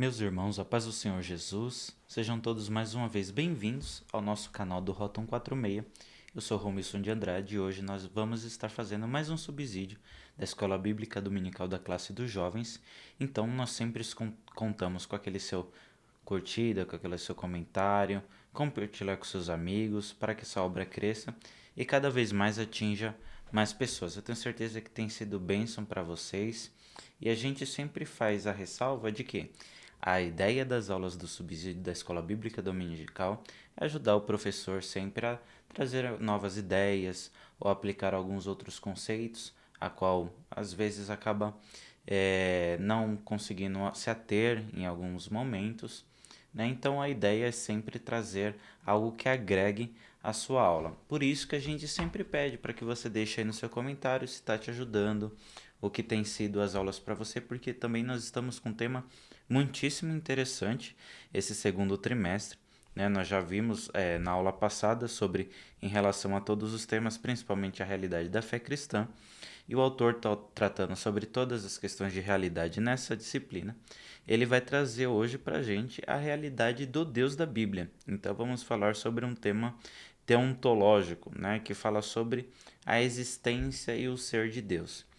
Meus irmãos, a paz do Senhor Jesus, sejam todos mais uma vez bem-vindos ao nosso canal do Rota 146. Eu sou Romilson de Andrade e hoje nós vamos estar fazendo mais um subsídio da Escola Bíblica Dominical da classe dos jovens. Então nós sempre contamos com aquele seu curtida, com aquele seu comentário, compartilhar com seus amigos para que essa obra cresça e cada vez mais atinja mais pessoas. Eu tenho certeza que tem sido bênção para vocês e a gente sempre faz a ressalva de que a ideia das aulas do subsídio da Escola Bíblica Dominical é ajudar o professor sempre a trazer novas ideias ou aplicar alguns outros conceitos, a qual às vezes acaba não conseguindo se ater em alguns momentos, né? Então a ideia é sempre trazer algo que agregue a sua aula. Por isso que a gente sempre pede para que você deixe aí no seu comentário se está te ajudando, o que tem sido as aulas para você, porque também nós estamos com um tema muitíssimo interessante esse segundo trimestre. Né? Nós já vimos na aula passada sobre em relação a todos os temas, principalmente a realidade da fé cristã, e o autor está tratando sobre todas as questões de realidade nessa disciplina. Ele vai trazer hoje para a gente a realidade do Deus da Bíblia. Então vamos falar sobre um tema teontológico, né, que fala sobre a existência e o ser de Deus.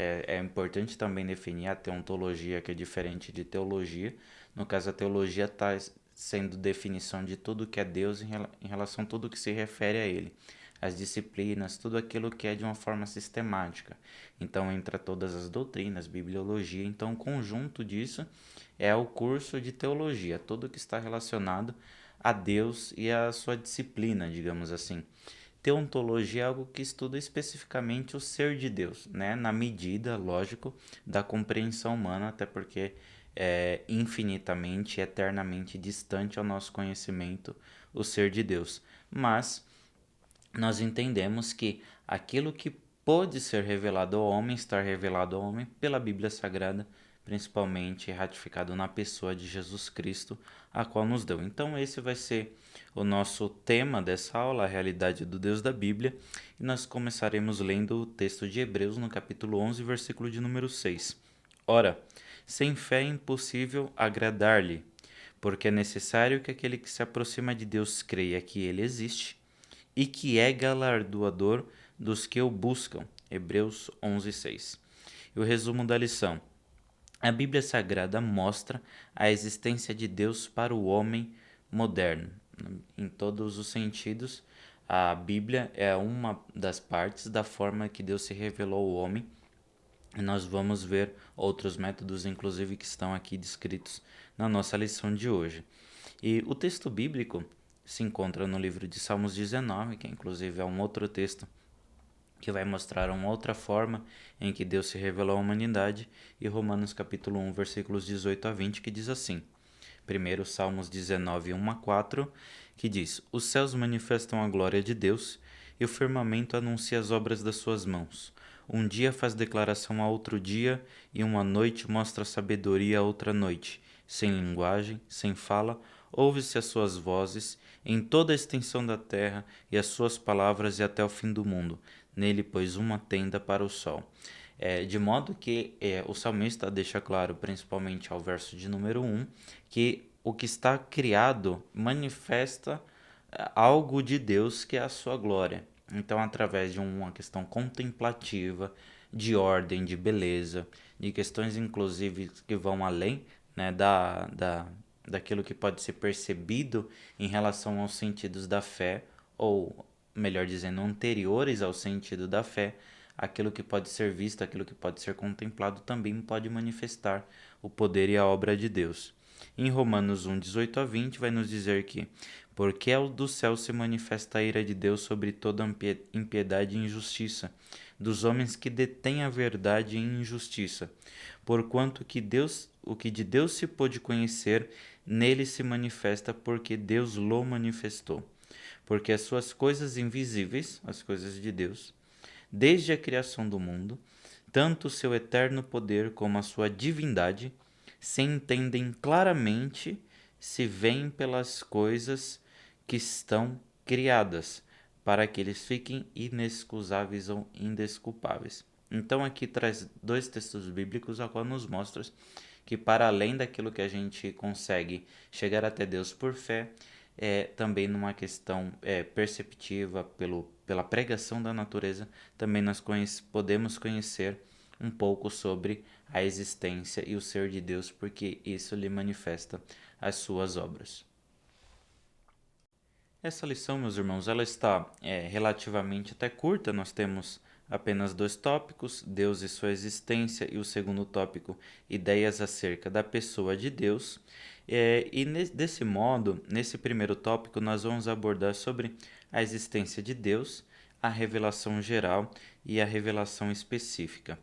É importante também definir a teontologia, que é diferente de teologia. No caso, a teologia está sendo definição de tudo que é Deus em relação a tudo que se refere a Ele. As disciplinas, tudo aquilo que é de uma forma sistemática. Então, entra todas as doutrinas, bibliologia. Então, o conjunto disso é o curso de teologia, tudo que está relacionado a Deus e a sua disciplina, digamos assim. Teontologia é algo que estuda especificamente o ser de Deus, né? Na medida, lógico, da compreensão humana, até porque é infinitamente, eternamente distante ao nosso conhecimento o ser de Deus. Mas nós entendemos que aquilo que pode ser revelado ao homem, estar revelado ao homem pela Bíblia Sagrada, principalmente ratificado na pessoa de Jesus Cristo, a qual nos deu. Então esse vai ser o nosso tema dessa aula, a realidade do Deus da Bíblia, e nós começaremos lendo o texto de Hebreus no capítulo 11, versículo de número 6. Ora, sem fé é impossível agradar-lhe, porque é necessário que aquele que se aproxima de Deus creia que ele existe e que é galardoador dos que o buscam. Hebreus 11:6. E o resumo da lição. A Bíblia Sagrada mostra a existência de Deus para o homem moderno. Em todos os sentidos, a Bíblia é uma das partes da forma que Deus se revelou ao homem. E nós vamos ver outros métodos, inclusive, que estão aqui descritos na nossa lição de hoje. E o texto bíblico se encontra no livro de Salmos 19, que inclusive é um outro texto que vai mostrar uma outra forma em que Deus se revelou à humanidade, e Romanos capítulo 1, versículos 18 a 20, que diz assim. Primeiro, Salmos 19, 1 a 4, que diz: Os céus manifestam a glória de Deus, e o firmamento anuncia as obras das suas mãos. Um dia faz declaração a outro dia, e uma noite mostra sabedoria a outra noite. Sem linguagem, sem fala, ouve-se as suas vozes em toda a extensão da terra, e as suas palavras e até o fim do mundo. Nele pôs uma tenda para o sol. De modo que o salmista deixa claro, principalmente ao verso de número 1, que o que está criado manifesta algo de Deus que é a sua glória. Então, através de uma questão contemplativa, de ordem, de beleza, de questões inclusive que vão além, né, daquilo que pode ser percebido em relação aos sentidos da fé, ou melhor dizendo, anteriores ao sentido da fé, aquilo que pode ser visto, aquilo que pode ser contemplado também pode manifestar o poder e a obra de Deus. Em Romanos 1, 18 a 20 vai nos dizer que porque do céu se manifesta a ira de Deus sobre toda impiedade e injustiça, dos homens que detêm a verdade em injustiça. Porquanto o que de Deus se pôde conhecer, nele se manifesta, porque Deus lo manifestou. Porque as suas coisas invisíveis, as coisas de Deus, desde a criação do mundo, tanto o seu eterno poder como a sua divindade, se entendem claramente se veem pelas coisas que estão criadas, para que eles fiquem inexcusáveis ou indesculpáveis. Então aqui traz dois textos bíblicos a qual nos mostra que para além daquilo que a gente consegue chegar até Deus por fé, também numa questão perceptiva pela pregação da natureza, também nós podemos conhecer um pouco sobre a existência e o ser de Deus, porque isso lhe manifesta as suas obras. Essa lição, meus irmãos, ela está relativamente até curta. Nós temos apenas 2 tópicos: Deus e sua existência, e o segundo tópico, ideias acerca da pessoa de Deus. Desse modo, nesse primeiro tópico, nós vamos abordar sobre a existência de Deus, a revelação geral e a revelação específica.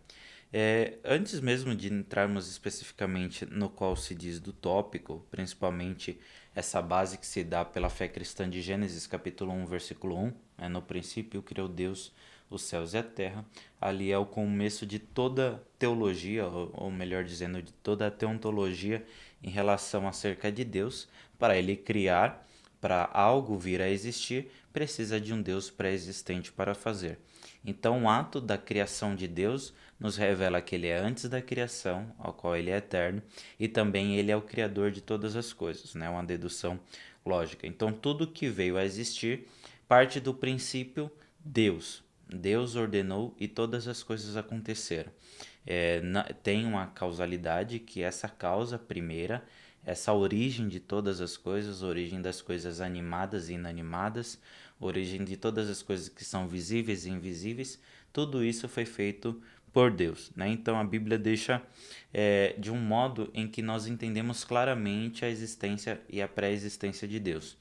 Antes mesmo de entrarmos especificamente no qual se diz do tópico, principalmente essa base que se dá pela fé cristã de Gênesis capítulo 1, versículo 1, no princípio criou Deus os céus e a terra, ali é o começo de toda teologia, ou melhor dizendo, de toda a teontologia em relação acerca de Deus. Para ele criar, para algo vir a existir, precisa de um Deus pré-existente para fazer. Então, o ato da criação de Deus nos revela que ele é antes da criação, ao qual ele é eterno, e também ele é o criador de todas as coisas, né? Uma dedução lógica. Então, tudo que veio a existir parte do princípio Deus. Deus ordenou e todas as coisas aconteceram. Tem uma causalidade, que essa causa primeira, essa origem de todas as coisas, origem das coisas animadas e inanimadas, origem de todas as coisas que são visíveis e invisíveis, tudo isso foi feito por Deus, né? Então a Bíblia deixa de um modo em que nós entendemos claramente a existência e a pré-existência de Deus.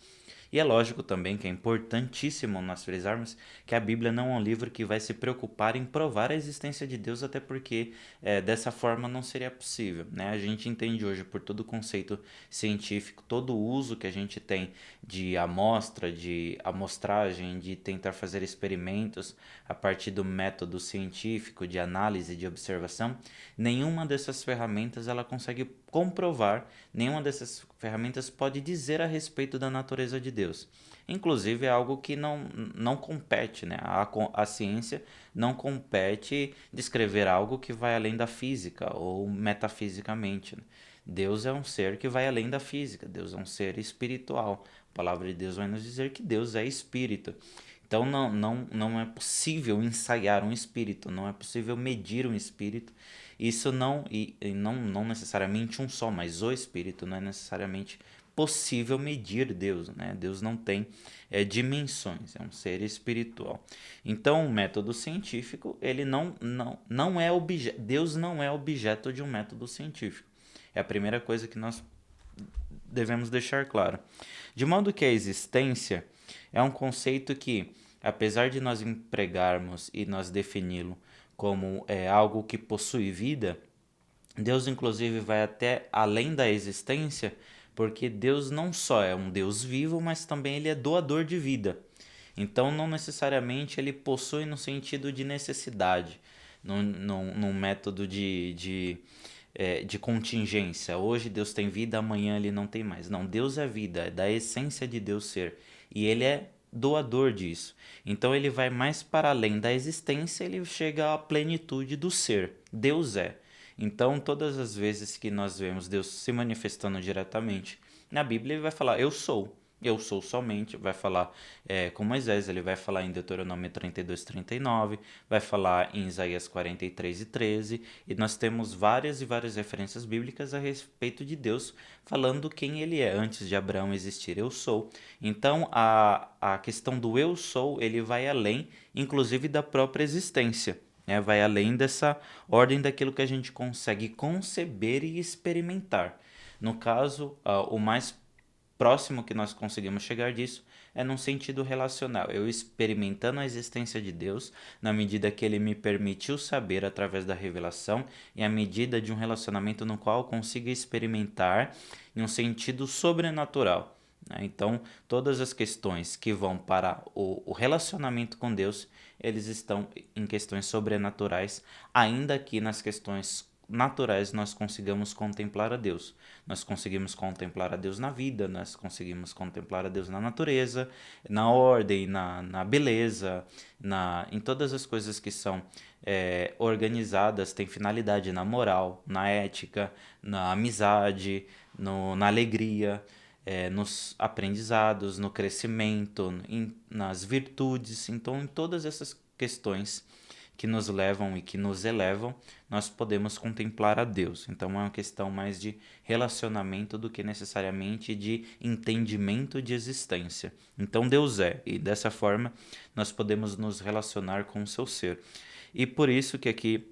E é lógico também que é importantíssimo nós frisarmos que a Bíblia não é um livro que vai se preocupar em provar a existência de Deus, até porque dessa forma não seria possível, né? A gente entende hoje, por todo o conceito científico, todo o uso que a gente tem de amostra, de amostragem, de tentar fazer experimentos a partir do método científico de análise, de observação, nenhuma dessas ferramentas ela consegue comprovar, nenhuma dessas ferramentas pode dizer a respeito da natureza de Deus. Inclusive é algo que não compete, né? A ciência não compete descrever algo que vai além da física ou metafisicamente, né? Deus é um ser que vai além da física, Deus é um ser espiritual. A palavra de Deus vai nos dizer que Deus é espírito. Então não é possível ensaiar um espírito, não é possível medir um espírito. Isso não necessariamente um só, mas o espírito não é necessariamente possível medir Deus, né? Deus não tem dimensões, é um ser espiritual. Então o método científico, ele não é objeto, Deus não é objeto de um método científico. É a primeira coisa que nós devemos deixar claro. De modo que a existência é um conceito que, apesar de nós empregarmos e nós defini-lo como algo que possui vida, Deus inclusive vai até além da existência, porque Deus não só é um Deus vivo, mas também ele é doador de vida. Então não necessariamente ele possui no sentido de necessidade, num método de contingência. Hoje Deus tem vida, amanhã ele não tem mais. Não, Deus é vida, é da essência de Deus ser. E ele é doador disso. Então ele vai mais para além da existência, ele chega à plenitude do ser. Deus é. Então todas as vezes que nós vemos Deus se manifestando diretamente na Bíblia, ele vai falar: eu sou. Eu sou somente, vai falar com Moisés, ele vai falar em Deuteronômio 32, 39, vai falar em Isaías 43 e 13, e nós temos várias e várias referências bíblicas a respeito de Deus falando quem ele é. Antes de Abraão existir, eu sou. Então a questão do eu sou, ele vai além, inclusive da própria existência. Vai além dessa ordem daquilo que a gente consegue conceber e experimentar. No caso, o mais próximo que nós conseguimos chegar disso é num sentido relacional. Eu experimentando a existência de Deus, na medida que ele me permitiu saber através da revelação, e à medida de um relacionamento no qual eu consigo experimentar em um sentido sobrenatural. Então, todas as questões que vão para o relacionamento com Deus, eles estão em questões sobrenaturais, ainda que nas questões naturais nós consigamos contemplar a Deus. Nós conseguimos contemplar a Deus na vida, nós conseguimos contemplar a Deus na natureza, na ordem, na beleza, em todas as coisas que são organizadas, têm finalidade na moral, na ética, na amizade, na alegria, nos aprendizados, no crescimento, nas virtudes. Então, em todas essas questões que nos levam e que nos elevam, nós podemos contemplar a Deus. Então é uma questão mais de relacionamento do que necessariamente de entendimento de existência. Então Deus é, e dessa forma nós podemos nos relacionar com o seu ser. E por isso que aqui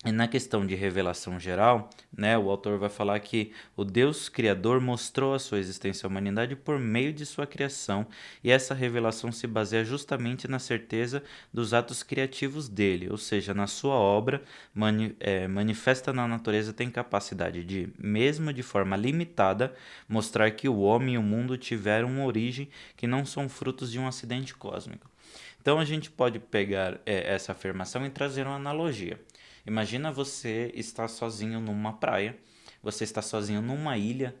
na questão de revelação geral, né, o autor vai falar que o Deus Criador mostrou a sua existência à humanidade por meio de sua criação, e essa revelação se baseia justamente na certeza dos atos criativos dele, ou seja, na sua obra, manifesta na natureza tem capacidade de, mesmo de forma limitada, mostrar que o homem e o mundo tiveram uma origem que não são frutos de um acidente cósmico. Então a gente pode pegar essa afirmação e trazer uma analogia. Imagina você estar sozinho numa praia, você está sozinho numa ilha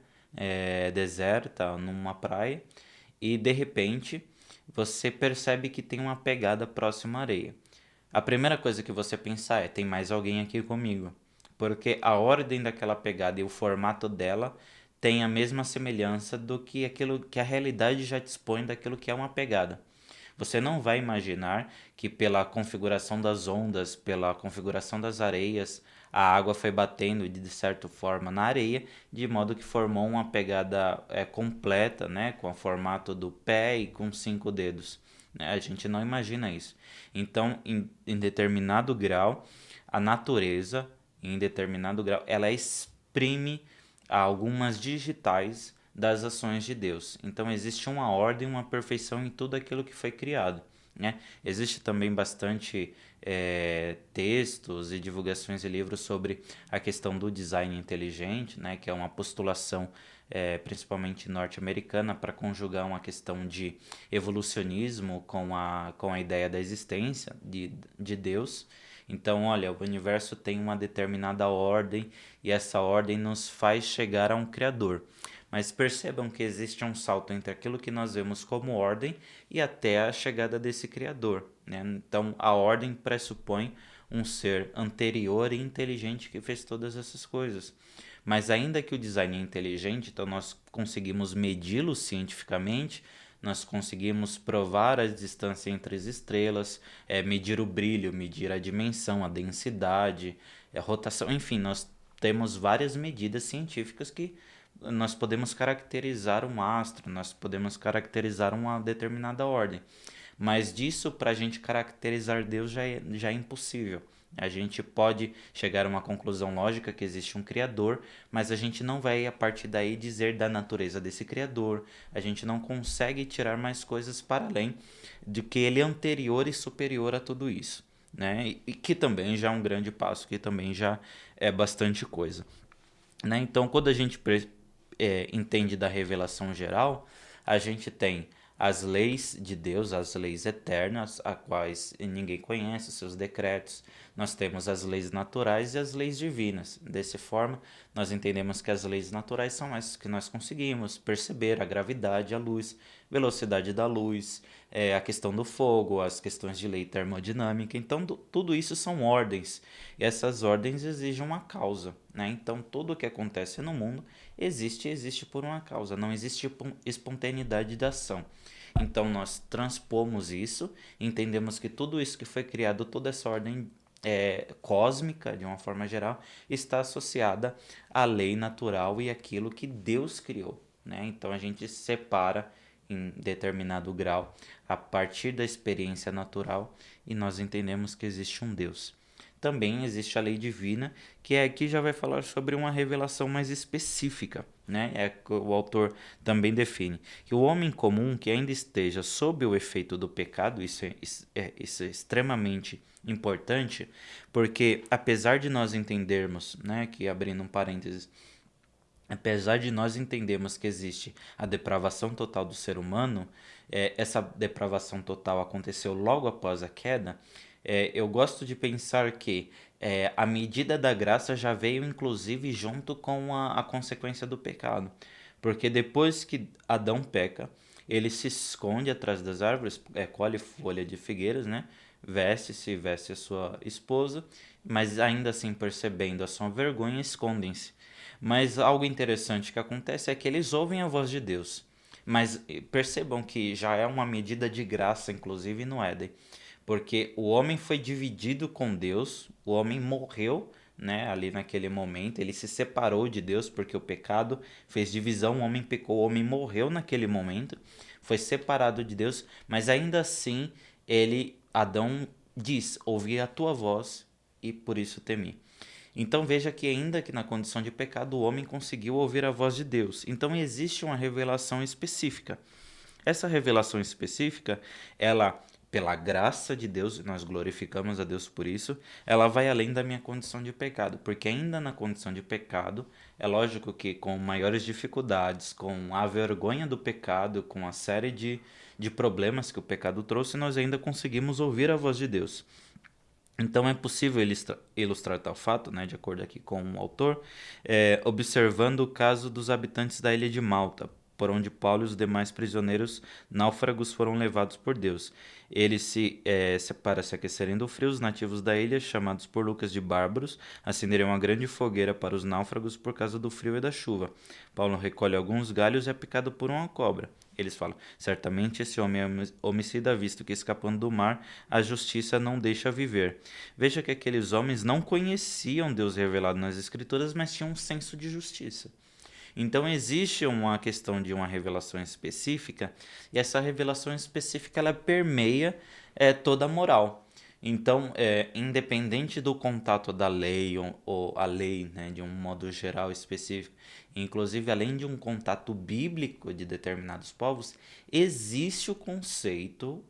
deserta, numa praia, e de repente você percebe que tem uma pegada próxima à areia. A primeira coisa que você pensar é: tem mais alguém aqui comigo? Porque a ordem daquela pegada e o formato dela tem a mesma semelhança do que aquilo que a realidade já dispõe daquilo que é uma pegada. Você não vai imaginar que pela configuração das ondas, pela configuração das areias, a água foi batendo de certa forma na areia, de modo que formou uma pegada completa, né, com o formato do pé e com 5 dedos. Né? A gente não imagina isso. Então, em determinado grau, a natureza, em determinado grau, ela exprime algumas digitais das ações de Deus. Então existe uma ordem, uma perfeição em tudo aquilo que foi criado. Né? Existe também bastante textos e divulgações de livros sobre a questão do design inteligente, né? Que é uma postulação principalmente norte-americana para conjugar uma questão de evolucionismo com a ideia da existência de Deus. Então, olha, o universo tem uma determinada ordem e essa ordem nos faz chegar a um Criador. Mas percebam que existe um salto entre aquilo que nós vemos como ordem e até a chegada desse Criador. Né? Então, a ordem pressupõe um ser anterior e inteligente que fez todas essas coisas. Mas ainda que o design é inteligente, então nós conseguimos medi-lo cientificamente, nós conseguimos provar a distância entre as estrelas, medir o brilho, medir a dimensão, a densidade, a rotação, enfim, nós temos várias medidas científicas que nós podemos caracterizar um astro, nós podemos caracterizar uma determinada ordem. Mas disso, para a gente caracterizar Deus, já é impossível. A gente pode chegar a uma conclusão lógica que existe um Criador, mas a gente não vai, a partir daí, dizer da natureza desse Criador. A gente não consegue tirar mais coisas para além do que ele é anterior e superior a tudo isso. Né? E que também já é um grande passo, que também já é bastante coisa. Né? Então, quando a gente entende da revelação geral, a gente tem as leis de Deus, as leis eternas, a quais ninguém conhece, seus decretos. Nós temos as leis naturais e as leis divinas. Dessa forma, nós entendemos que as leis naturais são essas que nós conseguimos perceber: a gravidade, a luz, velocidade da luz, a questão do fogo, as questões de lei termodinâmica. Então, tudo isso são ordens, e essas ordens exigem uma causa. Né? Então, tudo o que acontece no mundo existe por uma causa, não existe espontaneidade da ação. Então nós transpomos isso, entendemos que tudo isso que foi criado, toda essa ordem cósmica, de uma forma geral, está associada à lei natural e aquilo que Deus criou. Né? Então a gente separa em determinado grau a partir da experiência natural e nós entendemos que existe um Deus. Também existe a lei divina, que aqui já vai falar sobre uma revelação mais específica. Né? O autor também define que o homem comum que ainda esteja sob o efeito do pecado, isso é extremamente importante, porque apesar de nós entendermos, né, que abrindo um parênteses, apesar de nós entendermos que existe a depravação total do ser humano, essa depravação total aconteceu logo após a queda. Eu gosto de pensar que a medida da graça já veio inclusive junto com a consequência do pecado. Porque depois que Adão peca, ele se esconde atrás das árvores, colhe folha de figueiras, né? Veste-se, veste a sua esposa, mas ainda assim percebendo a sua vergonha, escondem-se. Mas algo interessante que acontece é que eles ouvem a voz de Deus. Mas percebam que já é uma medida de graça, inclusive no Éden, porque o homem foi dividido com Deus, o homem morreu, né, ali naquele momento, ele se separou de Deus porque o pecado fez divisão, o homem pecou, o homem morreu naquele momento, foi separado de Deus, mas ainda assim Adão diz: ouvi a tua voz e por isso temi. Então veja que ainda que na condição de pecado o homem conseguiu ouvir a voz de Deus. Então existe uma revelação específica. Essa revelação específica, ela, pela graça de Deus, nós glorificamos a Deus por isso, ela vai além da minha condição de pecado, porque ainda na condição de pecado, é lógico que com maiores dificuldades, com a vergonha do pecado, com a série de problemas que o pecado trouxe, nós ainda conseguimos ouvir a voz de Deus. Então é possível ilustrar tal fato, né, de acordo aqui com o autor, observando o caso dos habitantes da ilha de Malta, por onde Paulo e os demais prisioneiros náufragos foram levados por Deus. Eles para se aquecerem do frio, os nativos da ilha, chamados por Lucas de bárbaros, acenderiam uma grande fogueira para os náufragos por causa do frio e da chuva. Paulo recolhe alguns galhos e é picado por uma cobra. Eles falam: certamente esse homem é homicida, visto que escapando do mar, a justiça não deixa viver. Veja que aqueles homens não conheciam Deus revelado nas Escrituras, mas tinham um senso de justiça. Então existe uma questão de uma revelação específica, e essa revelação específica ela permeia toda a moral. Então, independente do contato da lei ou a lei, né, de um modo geral específico, inclusive além de um contato bíblico de determinados povos, existe o conceito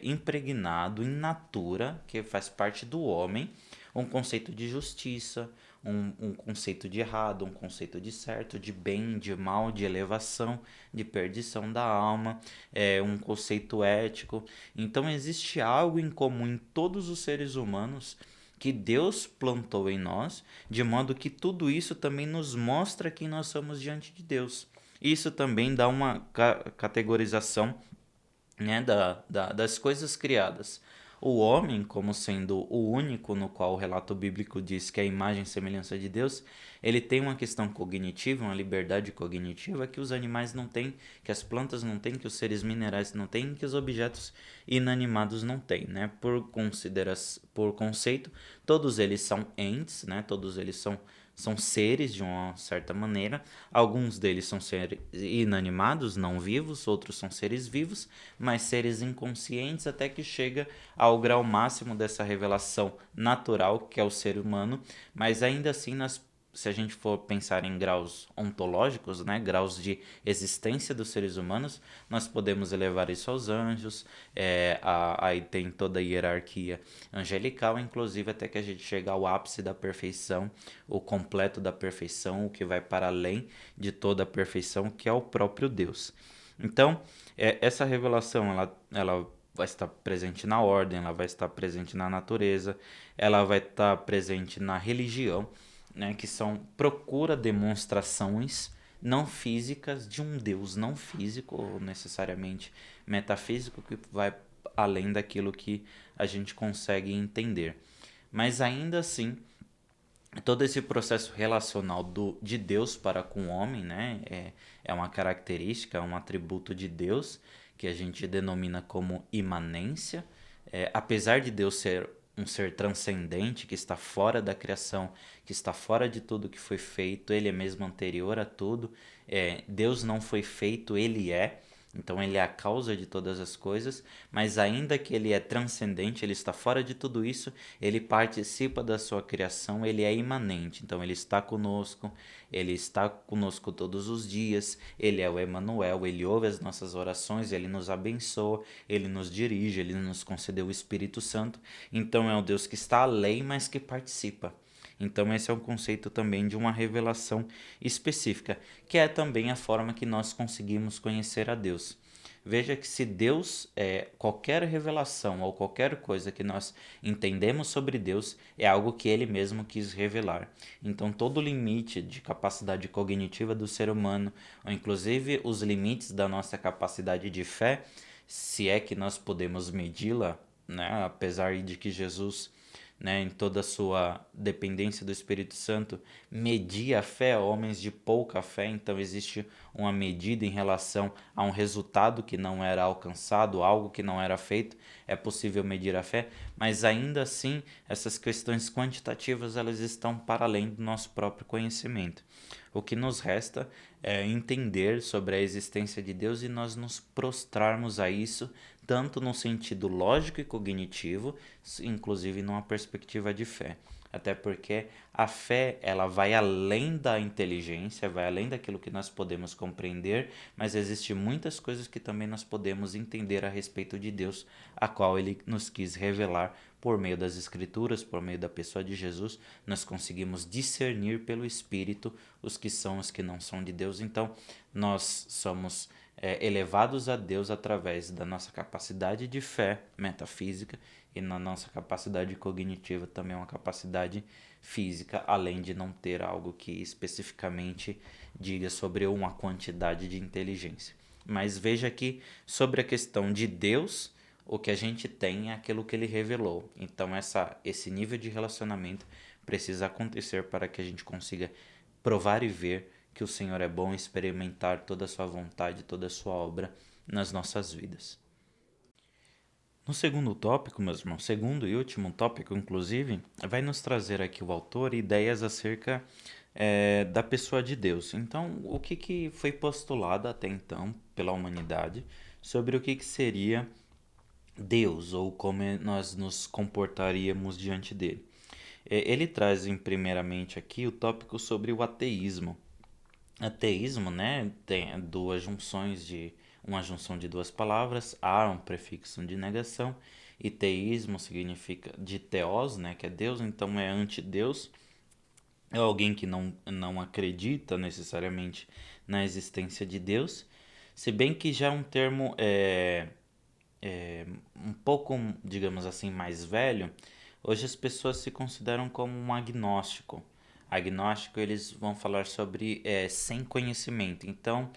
impregnado em natura, que faz parte do homem, um conceito de justiça, um conceito de errado, um conceito de certo, de bem, de mal, de elevação, de perdição da alma, um conceito ético. Então existe algo em comum em todos os seres humanos que Deus plantou em nós, de modo que tudo isso também nos mostra quem nós somos diante de Deus. Isso também dá uma categorização, né, das coisas criadas. O homem, como sendo o único no qual o relato bíblico diz que é a imagem e semelhança de Deus, ele tem uma questão cognitiva, uma liberdade cognitiva que os animais não têm, que as plantas não têm, que os seres minerais não têm, que os objetos inanimados não têm, né? Por conceito, todos eles são entes, né? Todos eles são seres de uma certa maneira. Alguns deles são seres inanimados, não vivos, outros são seres vivos, mas seres inconscientes, até que chega ao grau máximo dessa revelação natural, que é o ser humano, mas ainda assim se a gente for pensar em graus ontológicos, né, graus de existência dos seres humanos, nós podemos elevar isso aos anjos, aí tem toda a hierarquia angelical, inclusive até que a gente chega ao ápice da perfeição, o completo da perfeição, o que vai para além de toda a perfeição, que é o próprio Deus. Então, essa revelação, ela vai estar presente na ordem, ela vai estar presente na natureza, ela vai estar presente na religião, né, que procura demonstrações não físicas de um Deus não físico ou necessariamente metafísico, que vai além daquilo que a gente consegue entender. Mas ainda assim, todo esse processo relacional de Deus para com o homem, né, é uma característica, é um atributo de Deus que a gente denomina como imanência. Apesar de Deus ser um ser transcendente, que está fora da criação, que está fora de tudo que foi feito, ele é mesmo anterior a tudo. Deus não foi feito, ele é. Então ele é a causa de todas as coisas, mas ainda que ele é transcendente, ele está fora de tudo isso, ele participa da sua criação, ele é imanente. Então ele está conosco todos os dias, ele é o Emanuel, ele ouve as nossas orações, ele nos abençoa, ele nos dirige, ele nos concedeu o Espírito Santo. Então é um Deus que está além, mas que participa. Então esse é um conceito também de uma revelação específica, que é também a forma que nós conseguimos conhecer a Deus. Veja que se Deus, qualquer revelação ou qualquer coisa que nós entendemos sobre Deus, é algo que Ele mesmo quis revelar. Então, todo limite de capacidade cognitiva do ser humano, ou inclusive os limites da nossa capacidade de fé, se é que nós podemos medi-la, né? Apesar de que Jesus, né, em toda a sua dependência do Espírito Santo, media a fé a homens de pouca fé, então existe uma medida em relação a um resultado que não era alcançado, algo que não era feito, é possível medir a fé, mas ainda assim essas questões quantitativas elas estão para além do nosso próprio conhecimento. O que nos resta é entender sobre a existência de Deus e nós nos prostrarmos a isso, tanto no sentido lógico e cognitivo, inclusive numa perspectiva de fé. Até porque a fé ela vai além da inteligência, vai além daquilo que nós podemos compreender, mas existem muitas coisas que também nós podemos entender a respeito de Deus, a qual Ele nos quis revelar por meio das Escrituras, por meio da pessoa de Jesus. Nós conseguimos discernir pelo Espírito os que são os que não são de Deus. Então, nós somos elevados a Deus através da nossa capacidade de fé metafísica e na nossa capacidade cognitiva também uma capacidade física, além de não ter algo que especificamente diga sobre uma quantidade de inteligência. Mas veja que sobre a questão de Deus, o que a gente tem é aquilo que ele revelou. Então esse nível de relacionamento precisa acontecer para que a gente consiga provar e ver que o Senhor é bom e experimentar toda a sua vontade, toda a sua obra nas nossas vidas. No segundo tópico, meus irmãos, segundo e último tópico, inclusive, vai nos trazer aqui o autor ideias acerca da pessoa de Deus. Então, o que foi postulado até então pela humanidade sobre o que seria Deus ou como nós nos comportaríamos diante dele. Ele traz, primeiramente, aqui o tópico sobre o ateísmo. Ateísmo, né, tem duas junções de uma junção de duas palavras, a um prefixo de negação, e teísmo significa de teos, né, que é Deus, então é anti-Deus, é alguém que não acredita necessariamente na existência de Deus, se bem que já é um termo um pouco, digamos assim, mais velho, hoje as pessoas se consideram como um agnóstico. Agnóstico, eles vão falar sobre sem conhecimento. Então,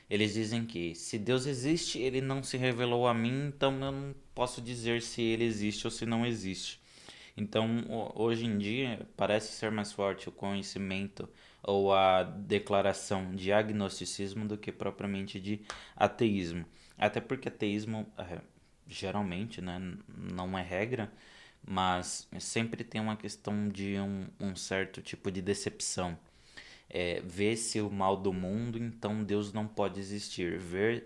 eles dizem que se Deus existe, ele não se revelou a mim, então eu não posso dizer se ele existe ou se não existe. Então, hoje em dia, parece ser mais forte o conhecimento ou a declaração de agnosticismo do que propriamente de ateísmo. Até porque ateísmo, geralmente, né, não é regra, mas sempre tem uma questão de um certo tipo de decepção. Vê-se o mal do mundo, então Deus não pode existir.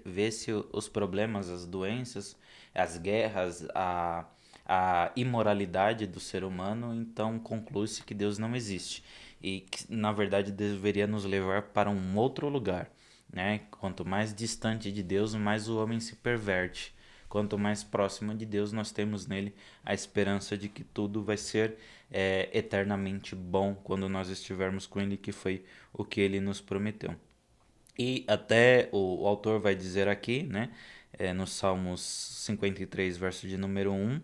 Vê-se os problemas, as doenças, as guerras, a imoralidade do ser humano, então conclui-se que Deus não existe. E que, na verdade, deveria nos levar para um outro lugar, né? Quanto mais distante de Deus, mais o homem se perverte. Quanto mais próximo de Deus nós temos nele a esperança de que tudo vai ser eternamente bom quando nós estivermos com ele, que foi o que ele nos prometeu. E até o autor vai dizer aqui, né, no Salmos 53, verso de número 1,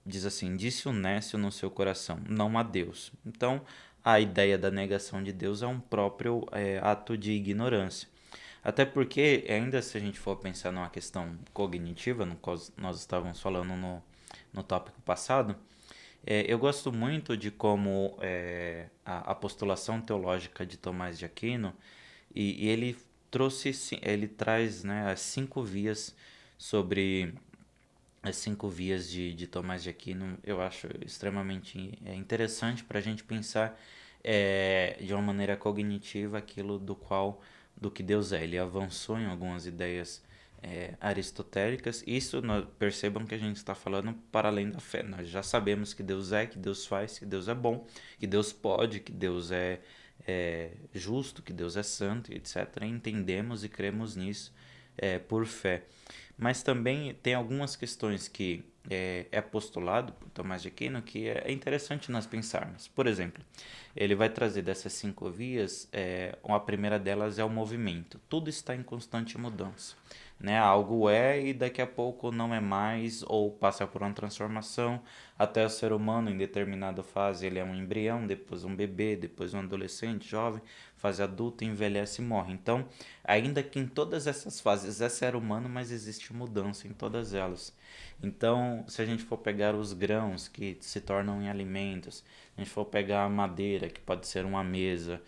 diz assim: Disse o nécio no seu coração, não há Deus. Então, a ideia da negação de Deus é um próprio ato de ignorância. Até porque, ainda se a gente for pensar numa questão cognitiva, no qual nós estávamos falando no tópico passado, eu gosto muito de como a postulação teológica de Tomás de Aquino, e ele ele traz, né, as 5 vias sobre as 5 vias de Tomás de Aquino. Eu acho extremamente interessante para a gente pensar de uma maneira cognitiva aquilo do que Deus é. Ele avançou em algumas ideias aristotélicas. Isso percebam que a gente está falando para além da fé. Nós já sabemos que Deus é, que Deus faz, que Deus é bom, que Deus pode, que Deus é justo, que Deus é santo, etc. Entendemos e cremos nisso por fé. Mas também tem algumas questões que é postulado por Tomás de Aquino que é interessante nós pensarmos. Por exemplo, ele vai trazer dessas 5 vias, a primeira delas é o movimento. Tudo está em constante mudança. né? Algo é e daqui a pouco não é mais, ou passa por uma transformação, até o ser humano em determinada fase ele é um embrião, depois um bebê, depois um adolescente, jovem, fase adulta, envelhece e morre. Então, ainda que em todas essas fases é ser humano, mas existe mudança em todas elas. Então, se a gente for pegar os grãos que se tornam em alimentos, se a gente for pegar a madeira, que pode ser uma mesa,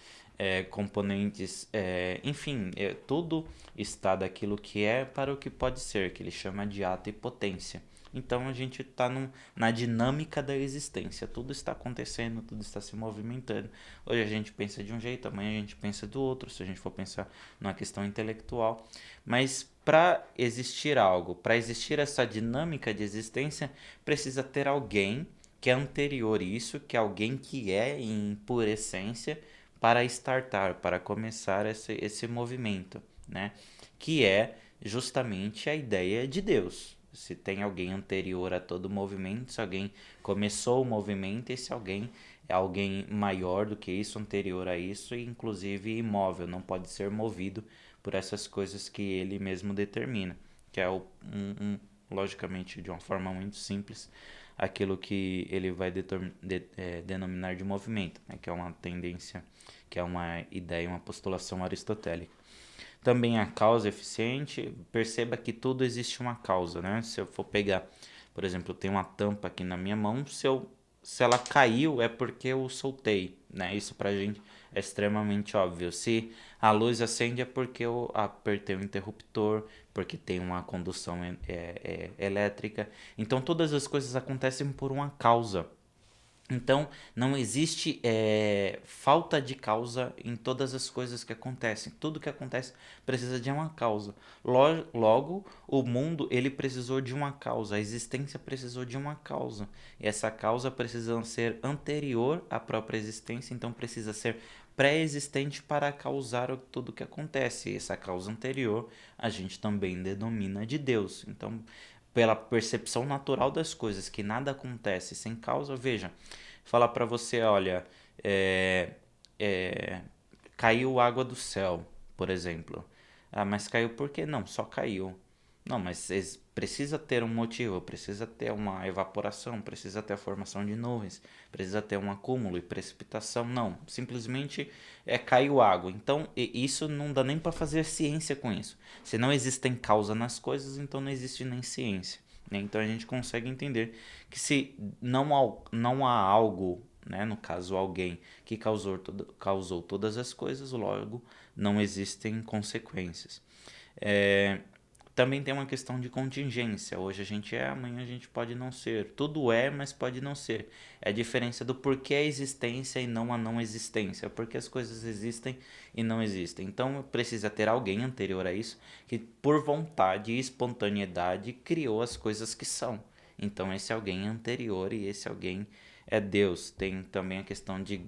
componentes, enfim, tudo está daquilo que é para o que pode ser, que ele chama de ato e potência. Então a gente está na dinâmica da existência, tudo está acontecendo, tudo está se movimentando. Hoje a gente pensa de um jeito, amanhã a gente pensa do outro, se a gente for pensar numa questão intelectual. Mas para existir algo, para existir essa dinâmica de existência, precisa ter alguém que é anterior a isso, que é alguém que é em pura essência, para startar, para começar esse movimento, né? Que é justamente a ideia de Deus. Se tem alguém anterior a todo o movimento, se alguém começou o movimento, esse alguém é alguém maior do que isso, anterior a isso, e inclusive imóvel, não pode ser movido por essas coisas que ele mesmo determina, que é logicamente de uma forma muito simples, aquilo que ele vai denominar de movimento, né, que é uma tendência, que é uma ideia, uma postulação aristotélica. Também a causa eficiente, perceba que tudo existe uma causa, né? Se eu for pegar, por exemplo, eu tenho uma tampa aqui na minha mão, se ela caiu é porque eu soltei, né? Isso pra gente é extremamente óbvio. Se a luz acende é porque eu apertei o interruptor, porque tem uma condução elétrica. Então todas as coisas acontecem por uma causa. Então, não existe falta de causa em todas as coisas que acontecem. Tudo que acontece precisa de uma causa. Logo, o mundo ele precisou de uma causa. A existência precisou de uma causa. E essa causa precisa ser anterior à própria existência. Então, precisa ser pré-existente para causar tudo que acontece. E essa causa anterior a gente também denomina de Deus. Então, pela percepção natural das coisas, que nada acontece sem causa, veja, falar para você, olha, é, é, caiu água do céu, por exemplo. Ah, mas caiu por quê? Não, só caiu. Não, mas precisa ter um motivo, precisa ter uma evaporação, precisa ter a formação de nuvens, precisa ter um acúmulo e precipitação. Não, simplesmente caiu água. Então, isso não dá nem para fazer ciência com isso. Se não existem causa nas coisas, então não existe nem ciência, né? Então a gente consegue entender que se não há algo, né, no caso alguém, que causou todas as coisas, logo não existem consequências. É, também tem uma questão de contingência. Hoje a gente é, amanhã a gente pode não ser. Tudo é, mas pode não ser. É a diferença do porquê a existência e não a não existência. Porque as coisas existem e não existem. Então precisa ter alguém anterior a isso que, por vontade e espontaneidade, criou as coisas que são. Então esse alguém é anterior e esse alguém é Deus. Tem também a questão de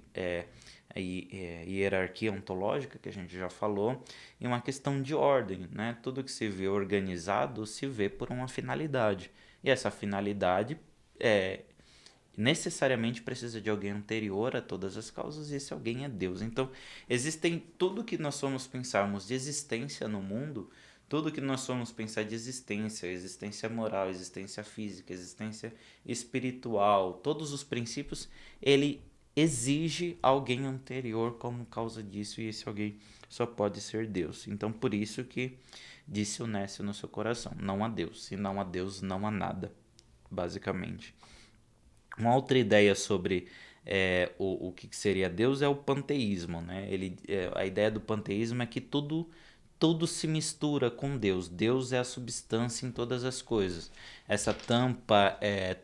hierarquia ontológica, que a gente já falou, e uma questão de ordem, né? Tudo que se vê organizado se vê por uma finalidade. E essa finalidade necessariamente precisa de alguém anterior a todas as causas, e esse alguém é Deus. Então, existem tudo que nós somos pensarmos de existência no mundo, tudo que nós somos pensar de existência, existência moral, existência física, existência espiritual, todos os princípios, ele exige alguém anterior como causa disso, e esse alguém só pode ser Deus. Então, por isso que disse o Nécio no seu coração: não há Deus, se não há Deus, não há nada, basicamente. Uma outra ideia sobre o que seria Deus é o panteísmo, né? A ideia do panteísmo é que tudo se mistura com Deus. Deus é a substância em todas as coisas. Essa tampa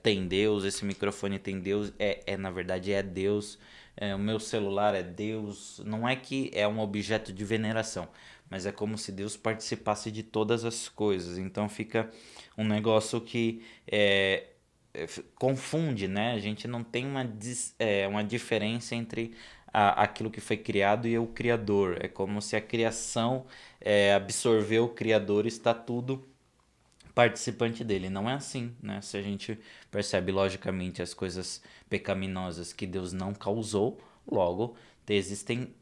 tem Deus, esse microfone tem Deus, na verdade é Deus. O meu celular é Deus. Não é que é um objeto de veneração, mas é como se Deus participasse de todas as coisas. Então fica um negócio que confunde, né? A gente não tem uma diferença entre aquilo que foi criado e o Criador. É como se a criação absorveu o Criador e está tudo participante dele. Não é assim, né? Se a gente percebe logicamente as coisas pecaminosas que Deus não causou, logo Existem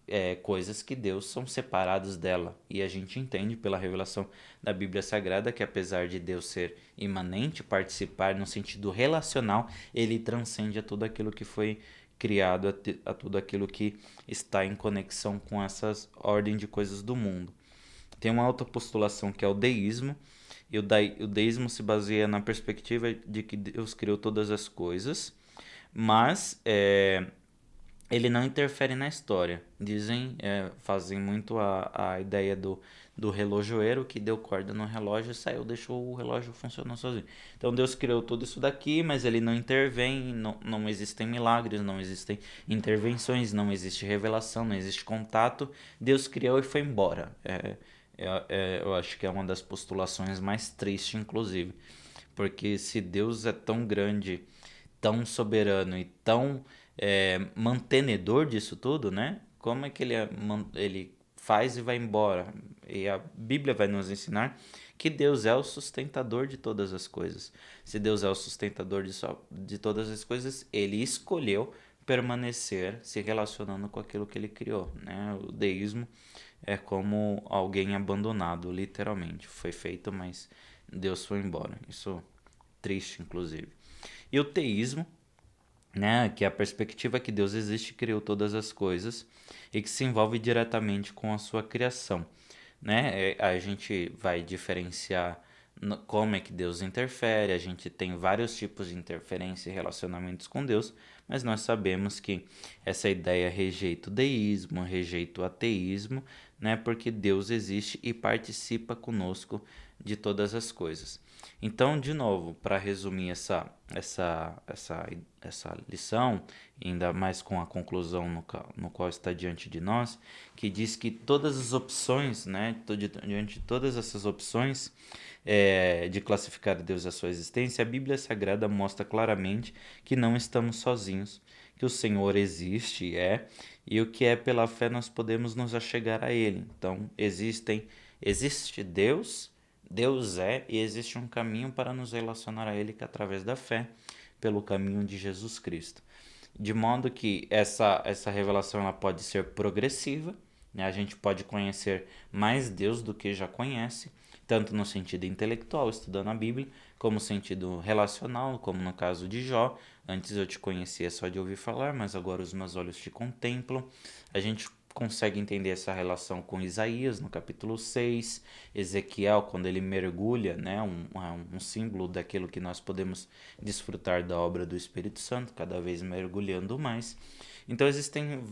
coisas que Deus são separados dela. E a gente entende pela revelação da Bíblia Sagrada que apesar de Deus ser imanente, participar no sentido relacional, ele transcende a tudo aquilo que foi criado, a tudo aquilo que está em conexão com essas ordem de coisas do mundo. Tem uma outra postulação que é o deísmo, e o deísmo se baseia na perspectiva de que Deus criou todas as coisas, mas ele não interfere na história. Dizem, fazem muito a ideia do relojoeiro que deu corda no relógio e saiu, deixou o relógio funcionando sozinho. Então Deus criou tudo isso daqui, mas ele não intervém, não existem milagres, não existem intervenções, não existe revelação, não existe contato. Deus criou e foi embora. Eu acho que é uma das postulações mais tristes, inclusive. Porque se Deus é tão grande, tão soberano e tão mantenedor disso tudo, né? Como é que ele faz e vai embora? E a Bíblia vai nos ensinar que Deus é o sustentador de todas as coisas. Se Deus é o sustentador de todas as coisas, ele escolheu permanecer se relacionando com aquilo que ele criou, né? O deísmo é como alguém abandonado, literalmente. Foi feito, mas Deus foi embora. Isso triste, inclusive. E o teísmo, né, que é a perspectiva que Deus existe e criou todas as coisas e que se envolve diretamente com a sua criação, né? A gente vai diferenciar como é que Deus interfere, a gente tem vários tipos de interferência e relacionamentos com Deus, mas nós sabemos que essa ideia rejeita o deísmo, rejeita o ateísmo, né? Porque Deus existe e participa conosco de todas as coisas. Então, de novo, para resumir essa lição, ainda mais com a conclusão no qual está diante de nós, que diz que todas as opções, né, diante de todas essas opções de classificar Deus e a sua existência, a Bíblia Sagrada mostra claramente que não estamos sozinhos, que o Senhor existe, e o que é pela fé nós podemos nos achegar a Ele. Então, existe Deus, Deus é, e existe um caminho para nos relacionar a Ele, que é através da fé, pelo caminho de Jesus Cristo. De modo que essa revelação ela pode ser progressiva, né? A gente pode conhecer mais Deus do que já conhece, tanto no sentido intelectual, estudando a Bíblia, como no sentido relacional, como no caso de Jó. Antes eu te conhecia só de ouvir falar, mas agora os meus olhos te contemplam. A gente consegue entender essa relação com Isaías no capítulo 6, Ezequiel quando ele mergulha, né, um símbolo daquilo que nós podemos desfrutar da obra do Espírito Santo, cada vez mergulhando mais. Então existem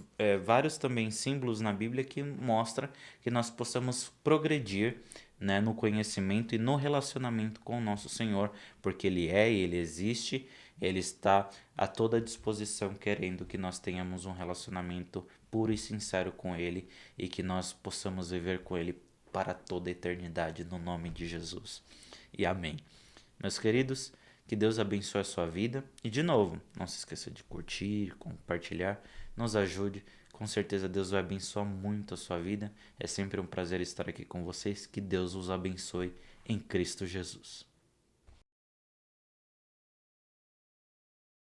vários também símbolos na Bíblia que mostram que nós possamos progredir, né, no conhecimento e no relacionamento com o nosso Senhor, porque Ele existe, Ele está a toda disposição querendo que nós tenhamos um relacionamento puro e sincero com Ele e que nós possamos viver com Ele para toda a eternidade, no nome de Jesus. E amém. Meus queridos, que Deus abençoe a sua vida. E de novo, não se esqueça de curtir, compartilhar, nos ajude. Com certeza Deus vai abençoar muito a sua vida. É sempre um prazer estar aqui com vocês. Que Deus os abençoe em Cristo Jesus.